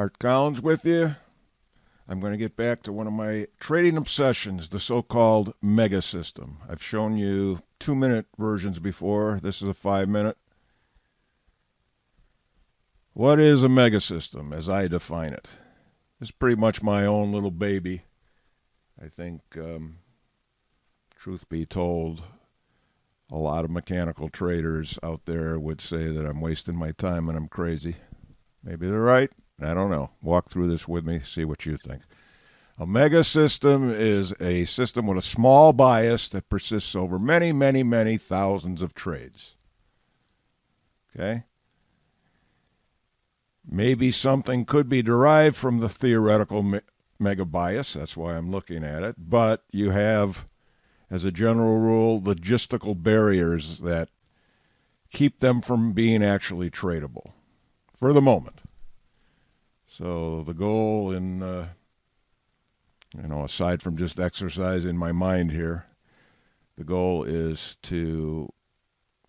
Art Collins with you. I'm going to get back to one of my trading obsessions, the so-called mega system. I've shown you 2-minute versions before. This is a 5-minute. What is a mega system as I define it? It's pretty much my own little baby. I think, truth be told, a lot of mechanical traders out there would say that I'm wasting my time and I'm crazy. Maybe they're right. I don't know. Walk through this with me, see what you think. A mega system is a system with a small bias that persists over many, many, many thousands of trades. Okay? Maybe something could be derived from the theoretical mega bias. That's why I'm looking at it. But you have, as a general rule, logistical barriers that keep them from being actually tradable for the moment. So the goal aside from just exercising my mind here, the goal is to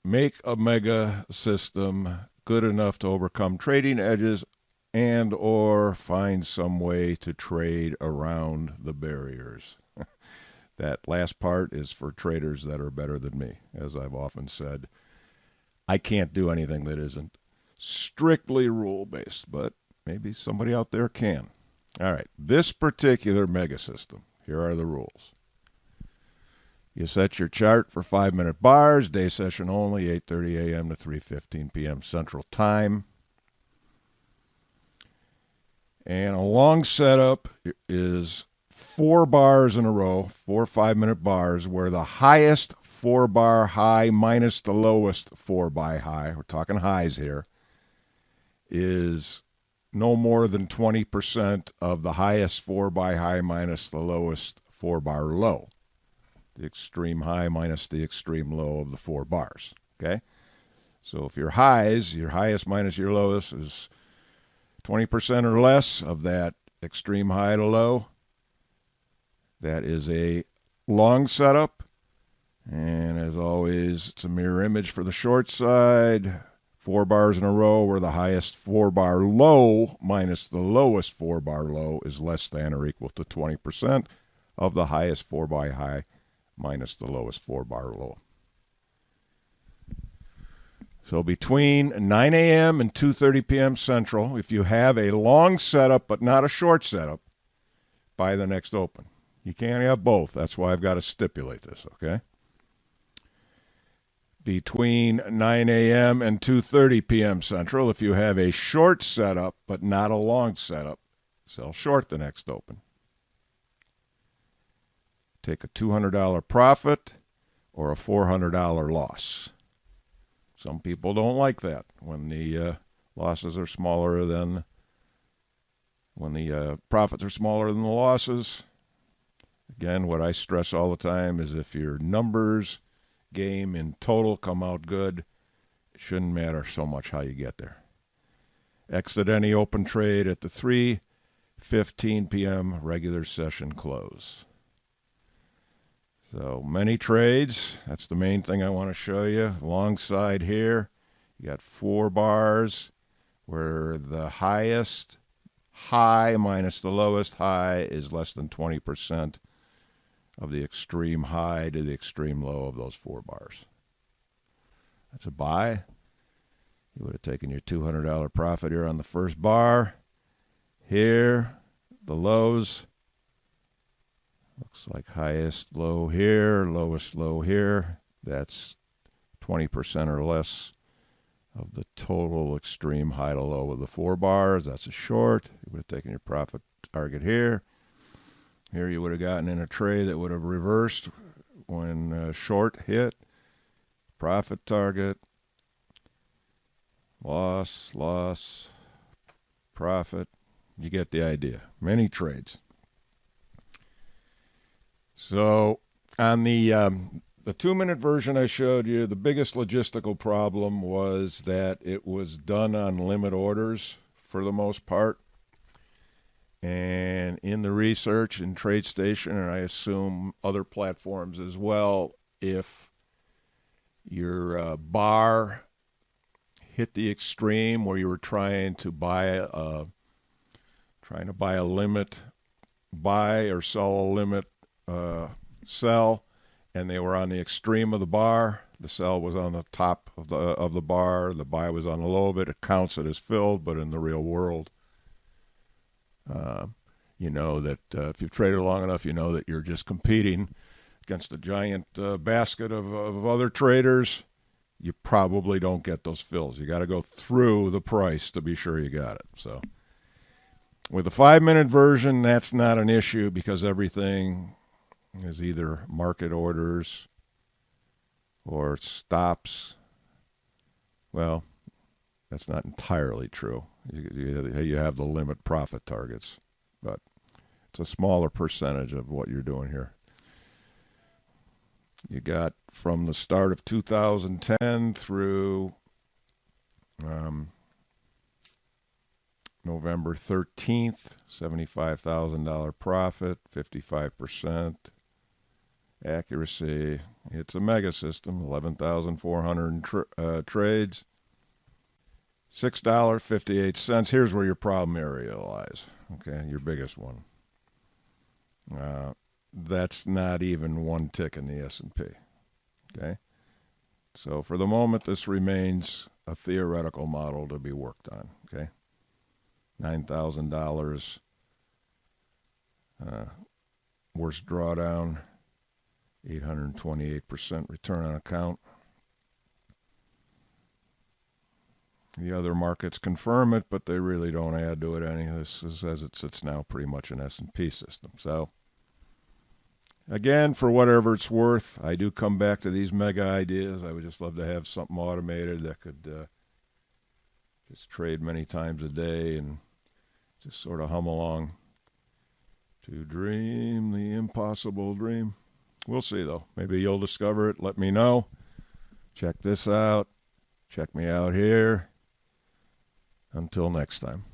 make a mega system good enough to overcome trading edges and or find some way to trade around the barriers. That last part is for traders that are better than me. As I've often said, I can't do anything that isn't strictly rule-based, but maybe somebody out there can. All right, this particular mega system, here are the rules. You set your chart for 5-minute bars, day session only, 8:30 a.m. to 3:15 p.m. Central Time. And a long setup is 4 bars in a row, 4 5-minute bars, where the highest 4-bar high minus the lowest 4-bar high, we're talking highs here, is no more than 20% of the highest 4-bar high minus the lowest 4-bar low. The extreme high minus the extreme low of the 4 bars. Okay? So if your highest minus your lowest is 20% or less of that extreme high to low, that is a long setup. And as always, it's a mirror image for the short side. 4 bars in a row where the highest 4-bar low minus the lowest 4-bar low is less than or equal to 20% of the highest 4-bar high minus the lowest 4-bar low. So between 9 a.m. and 2:30 p.m. Central, if you have a long setup but not a short setup, buy the next open. You can't have both. That's why I've got to stipulate this, okay? Between 9 a.m. and 2:30 p.m. Central, if you have a short setup but not a long setup, sell short the next open. Take a $200 profit or a $400 loss. Some people don't like that when the losses are smaller than, when the profits are smaller than the losses. Again, what I stress all the time is if your numbers game in total come out good, it shouldn't matter so much how you get there. Exit any open trade at the 3:15 p.m. regular session close. So many trades. That's the main thing I want to show you. Long side here, you got 4 bars where the highest high minus the lowest high is less than 20% of the extreme high to the extreme low of those 4 bars. That's a buy. You would have taken your $200 profit here on the first bar. Here, the lows. Looks like highest low here, lowest low here. That's 20% or less of the total extreme high to low of the 4 bars. That's a short. You would have taken your profit target here. Here you would have gotten in a trade that would have reversed when short hit. Profit target. Loss, loss, profit. You get the idea. Many trades. So on the 2-minute version I showed you, the biggest logistical problem was that it was done on limit orders for the most part. And in the research in TradeStation, and I assume other platforms as well, if your bar hit the extreme where you were trying to buy trying to buy a limit, buy or sell a limit, sell, and they were on the extreme of the bar. The sell was on the top of the bar. The buy was on the low of it. It counts it as filled, but in the real world, you know that if you've traded long enough, you know that you're just competing against a giant basket of other traders. You probably don't get those fills. You got to go through the price to be sure you got it. So with the 5-minute version, that's not an issue because everything is either market orders or stops. Well, that's not entirely true. You have the limit profit targets, but it's a smaller percentage of what you're doing here. You got from the start of 2010 through November 13th, $75,000 profit, 55% accuracy. It's a mega system, 11,400 trades, $6.58. Here's where your problem area lies, okay, your biggest one. That's not even one tick in the S&P, okay? So for the moment, this remains a theoretical model to be worked on, okay? $9,000 worst drawdown, 828% return on account. The other markets confirm it, but they really don't add to it any. This is, as it sits now, pretty much an S&P system. So again, for whatever it's worth, I do come back to these mega ideas. I would just love to have something automated that could just trade many times a day and just sort of hum along to dream the impossible dream. We'll see, though. Maybe you'll discover it. Let me know. Check this out. Check me out here. Until next time.